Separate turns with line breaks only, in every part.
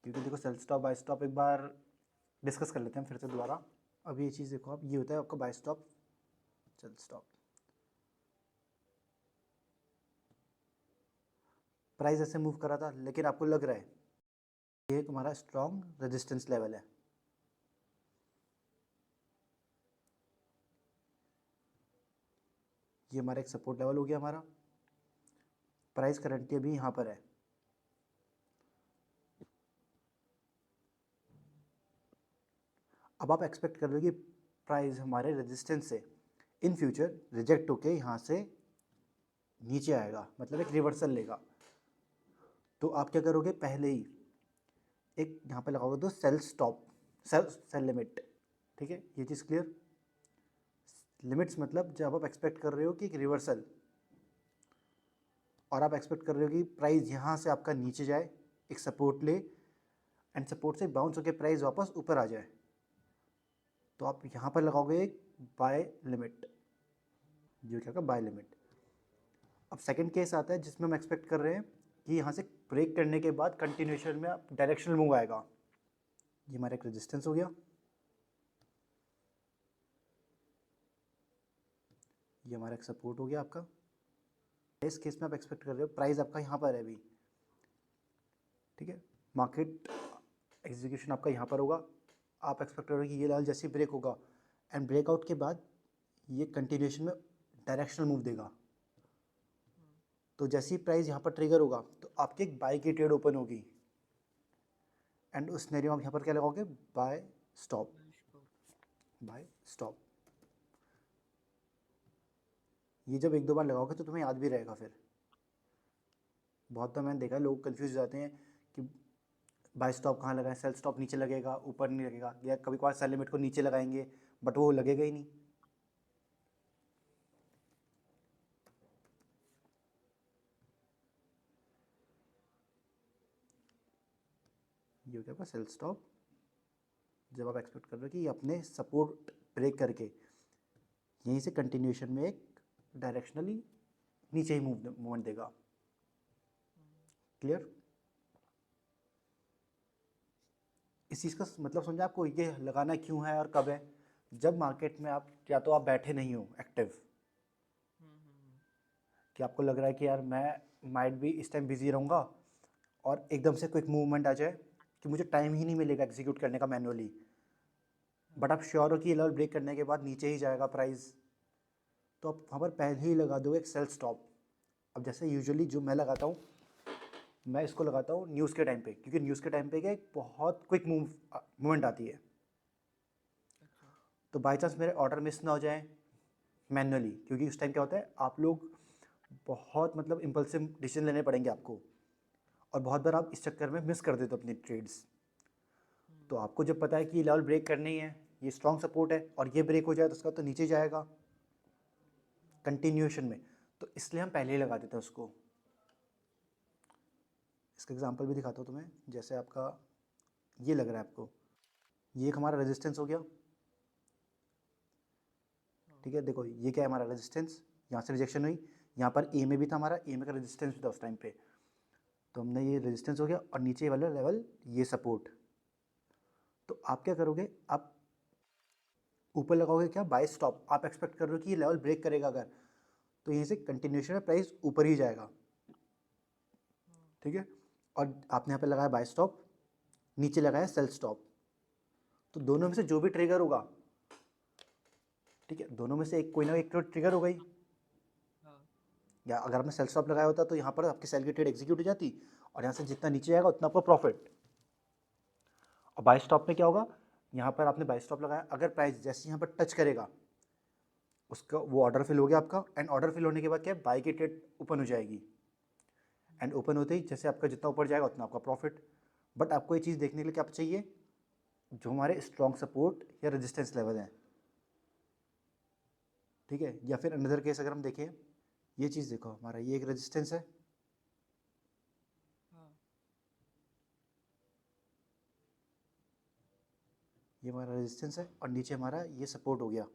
क्योंकि देखो cell stop by stop एक बार डिस्कस कर लेते हैं फिर से दोबारा। अब ये चीज़ देखो आप, ये होता है आपका buy stop sell stop. Price ऐसे मूव कर रहा था लेकिन आपको लग रहा है ये तुम्हारा स्ट्रॉन्ग रेजिस्टेंस लेवल है। ये हमारा एक सपोर्ट लेवल हो गया हमारा। प्राइस करंटली अभी यहाँ पर है। अब आप एक्सपेक्ट कर रहे हो कि प्राइस हमारे रेजिस्टेंस से इन फ्यूचर रिजेक्ट होके यहाँ से नीचे आएगा, मतलब एक रिवर्सल लेगा। तो आप क्या करोगे, पहले ही एक यहाँ पे लगाओगे तो सेल स्टॉप, सेल लिमिट। ठीक है, ये चीज़ क्लियर। लिमिट्स मतलब जब आप एक्सपेक्ट कर रहे हो कि एक रिवर्सल, और आप एक्सपेक्ट कर रहे हो कि प्राइस यहाँ से आपका नीचे जाए, एक सपोर्ट ले, एंड सपोर्ट से बाउंस होकर प्राइस वापस ऊपर आ जाए, तो आप यहाँ पर लगाओगे एक बाय लिमिट, जो क्या होगा बाय लिमिट। अब सेकंड केस आता है जिसमें हम एक्सपेक्ट कर रहे हैं कि यहाँ से ब्रेक करने के बाद कंटिन्यूएशन में डायरेक्शनल मूव आएगा। ये हमारा एक रेजिस्टेंस हो गया, ये हमारा एक सपोर्ट हो गया आपका। इस केस में आप एक्सपेक्ट कर रहे हो प्राइस आपका यहाँ पर है अभी। ठीक है, मार्केट एग्जीक्यूशन आपका यहाँ पर होगा। आप एक्सपेक्ट कर रहे हो कि ये लाल जैसे ब्रेक होगा एंड ब्रेकआउट के बाद ये कंटिन्यूएशन में डायरेक्शनल मूव देगा। तो जैसे ही प्राइस यहाँ पर ट्रिगर होगा तो आपकी एक बाय की ट्रेड ओपन होगी, एंड उस सिनेरियो में आप यहाँ पर क्या लगाओगे, बाय स्टॉप, बाय स्टॉप। ये जब एक दो बार लगाओगे तो तुम्हें याद भी रहेगा। फिर बहुत तो मैंने देखा है लोग कंफ्यूज हो जाते हैं कि बाय स्टॉप कहाँ लगाएं, सेल स्टॉप नीचे लगेगा ऊपर नहीं लगेगा, या कभी कभार सेल लिमिट को नीचे लगाएंगे बट वो लगेगा ही नहीं। ये हो गया आपका सेल स्टॉप। जब आप एक्सपेक्ट कर रहे हो कि अपने सपोर्ट ब्रेक करके यहीं से कंटिन्यूएशन में एक डायरेक्शनली नीचे ही मूवमेंट देगा। क्लियर। इस चीज़ का मतलब समझा आपको, ये लगाना क्यों है और कब है। जब मार्केट में आप या तो आप बैठे नहीं हो एक्टिव, कि आपको लग रहा है कि यार मैं माइट भी इस टाइम बिजी रहूँगा और एकदम से क्विक मूवमेंट आ जाए कि मुझे टाइम ही नहीं मिलेगा एग्जीक्यूट करने का मैनुअली, बट आप श्योर हो कि ये लेवल ब्रेक करने के बाद नीचे ही जाएगा प्राइस, तो आप वहाँ पर पहले ही लगा दो एक सेल स्टॉप। अब जैसे यूजुअली जो मैं लगाता हूँ, मैं इसको लगाता हूँ न्यूज़ के टाइम पे, क्योंकि न्यूज़ के टाइम पे क्या एक बहुत क्विक मूवमेंट आती है। तो बाई चांस मेरे ऑर्डर मिस ना हो जाए मैनुअली, क्योंकि उस टाइम क्या होता है आप लोग बहुत मतलब इम्पल्सिव डिसीजन लेने पड़ेंगे आपको, और बहुत बार आप इस चक्कर में मिस कर देते हो अपनी ट्रेड्स। तो आपको जब पता है कि ये लेवल ब्रेक करनी है, ये स्ट्रॉन्ग सपोर्ट है, और ये ब्रेक हो जाए तो उसका तो नीचे जाएगा कंटिन्यूएशन में, तो इसलिए हम पहले ही लगा देते हैं उसको। इसका एग्जांपल भी दिखाता हूँ तुम्हें। जैसे आपका ये लग रहा है आपको, ये एक हमारा रेजिस्टेंस हो गया। ठीक है, देखो ये क्या है हमारा रेजिस्टेंस, यहाँ से रिजेक्शन हुई, यहाँ पर ए में भी था हमारा, ए में का रेजिस्टेंस भी था उस टाइम पे, तो हमने ये रेजिस्टेंस हो गया, और नीचे वाला लेवल ये सपोर्ट। तो आप क्या करोगे, आप ऊपर लगाओगे क्या, बाय स्टॉप। आप एक्सपेक्ट कर रहे हो कि ये लेवल ब्रेक करेगा अगर, तो यहीं से कंटिन्यूएशन में प्राइस ऊपर ही जाएगा। ठीक है, और आपने यहाँ पे लगाया बाय स्टॉप, नीचे लगाया सेल स्टॉप, तो दोनों में से जो भी ट्रिगर होगा, ठीक है, दोनों में से एक कोई ना एक तो ट्रिगर हो गई। या अगर आपने सेल स्टॉप लगाया होता तो यहाँ पर आपकी सेल की ट्रेड एग्जीक्यूट हो जाती, और यहाँ से जितना नीचे जाएगा उतना आपको प्रॉफिट। और बाय स्टॉप में क्या होगा, यहाँ पर आपने बाय स्टॉप लगाया, अगर प्राइस जैसे यहाँ पर टच करेगा उसका वो ऑर्डर फिल हो गया आपका, एंड ऑर्डर फिल होने के बाद क्या है, बाय की ट्रेड ओपन हो जाएगी, एंड ओपन होते ही जैसे आपका जितना ऊपर जाएगा उतना आपका प्रॉफिट। बट आपको ये चीज़ देखने के लिए क्या चाहिए, जो हमारे स्ट्रॉन्ग सपोर्ट या रेजिस्टेंस लेवल हैं। ठीक है, या फिर अनदर केस अगर हम देखें, ये चीज़ देखो हमारा ये एक रेजिस्टेंस है, ये हमारा रेजिस्टेंस है, और नीचे हमारा ये सपोर्ट हो गया।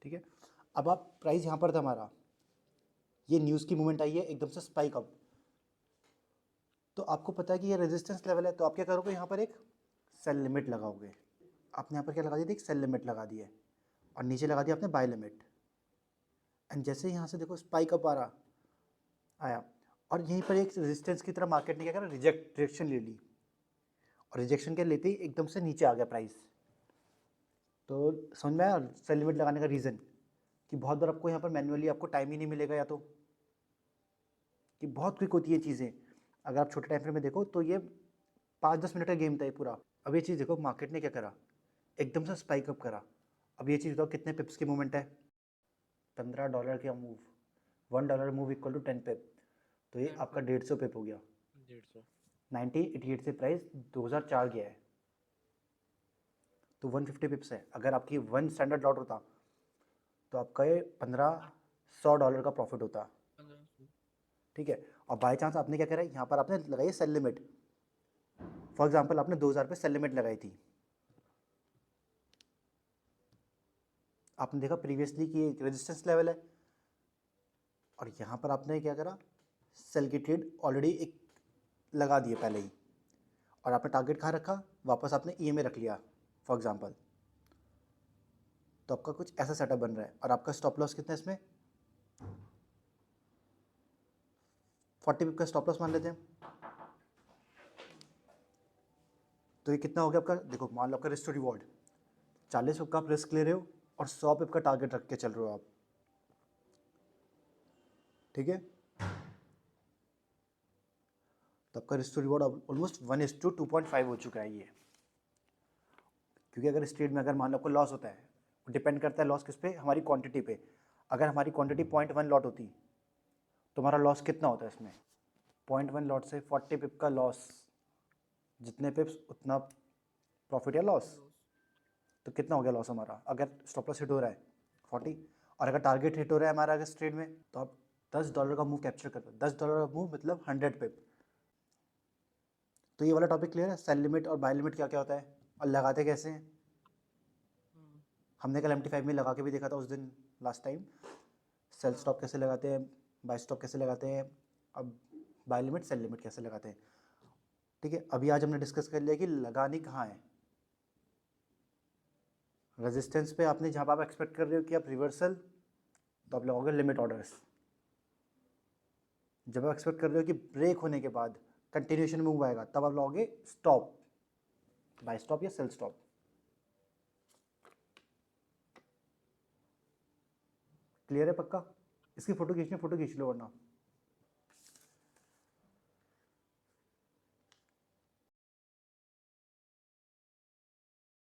ठीक है, अब आप प्राइस यहाँ पर था हमारा, ये न्यूज़ की मूवमेंट आई है एकदम से स्पाइक अप, तो आपको पता है कि ये रेजिस्टेंस लेवल है, तो आप क्या करोगे, यहाँ पर एक सेल लिमिट लगाओगे। आपने यहाँ पर क्या लगा दिया, एक सेल लिमिट लगा दी है, और नीचे लगा दिया आपने बाय लिमिट। एंड जैसे यहाँ से देखो स्पाइक अप आ रहा आया, और यहीं पर एक रेजिस्टेंस की तरह मार्केट ने क्या करा, रिजेक्शन ले ली, और रिजेक्शन के लेते ही एकदम से नीचे आ गया प्राइस। तो समझ में आया सेल लिमिट लगाने का रीज़न, कि बहुत बार आपको यहाँ पर मैन्युअली आपको टाइम ही नहीं मिलेगा, या तो कि बहुत क्विक होती है चीज़ें। अगर आप छोटे टाइम फ्रेम में देखो तो ये 5-10 मिनट का गेम था ये पूरा। अब ये चीज़ देखो मार्केट ने क्या करा, एकदम से स्पाइक अप करा। अब ये चीज़ बताओ कितने पिप्स की मूवमेंट है, $15 का मूव, $1 मूव इक्वल टू 10 पिप, तो ये आपका 150 पिप हो गया।
150
1988 से प्राइस 2004 गया है, तो 150 पिप्स है। अगर आपकी 1 स्टैंडर्ड लॉट होता तो आपका ये $1500 का प्रॉफिट होता,
1500।
ठीक है। और बाय चांस आपने क्या करा, यहाँ पर आपने लगाई सेल लिमिट, फॉर एग्जांपल आपने 2000 पे सेल लिमिट लगाई थी, आपने देखा प्रीवियसली कि एक रेजिस्टेंस लेवल है, और यहाँ पर आपने क्या करा, सेल की ट्रेड ऑलरेडी एक लगा दिए पहले ही, और आपने टारगेट कहाँ रखा, वापस आपने ईएमए रख लिया फॉर एग्जांपल, तो आपका कुछ ऐसा सेटअप बन रहा है। और आपका स्टॉप लॉस कितना है इसमें, 40 पिप का स्टॉप लॉस मान लेते हैं, तो ये कितना हो गया आपका, देखो मान लो आपका रिस्क टू रिवॉर्ड 40 पिप का आप रिस्क ले रहे हो, और 100 पिप का टारगेट रख के चल रहे हो आप, ठीक है। तो आपका रिस्क टू रिवॉर्ड ऑलमोस्ट 1:2.5 हो चुका है ये, क्योंकि अगर इस ट्रेड में अगर मान लो आपको लॉस होता है, डिपेंड करता है लॉस किस पे, हमारी क्वांटिटी पे। अगर हमारी क्वांटिटी 0.1 लॉट होती तो हमारा लॉस कितना होता है इसमें, 0.1 लॉट से 40 पिप का लॉस, जितने पिप्स उतना प्रॉफिट या लॉस, तो कितना हो गया लॉस हमारा, अगर स्टॉप लॉस हिट हो रहा है 40, और अगर टारगेट हिट हो रहा है हमारा अगर ट्रेड में, तो आप $10 का मूव कैप्चर करते हो, $10 का मूव मतलब 100 पिप। तो ये वाला टॉपिक क्लियर है, सेल लिमिट और बाय लिमिट क्या क्या होता है और लगाते कैसे हैं। हमने कल MT5 में लगा के भी देखा था उस दिन लास्ट टाइम, सेल स्टॉप कैसे लगाते हैं, बाय स्टॉप कैसे लगाते हैं, अब बाय लिमिट सेल लिमिट कैसे लगाते हैं, ठीक है। अभी आज हमने डिस्कस कर लिया कि लगानी कहाँ है, रेजिस्टेंस पे आपने जहाँ पर आप एक्सपेक्ट कर रहे हो कि आप रिवर्सल, तो आप लगाओगे लिमिट ऑर्डर्स। जब आप एक्सपेक्ट कर रहे हो कि ब्रेक होने के बाद कंटिन्यूएशन मूव आएगा, तब आप लगाओगे स्टॉप, बाय स्टॉप या सेल स्टॉप। क्लियर है पक्का, इसकी फोटो खींच लो वरना।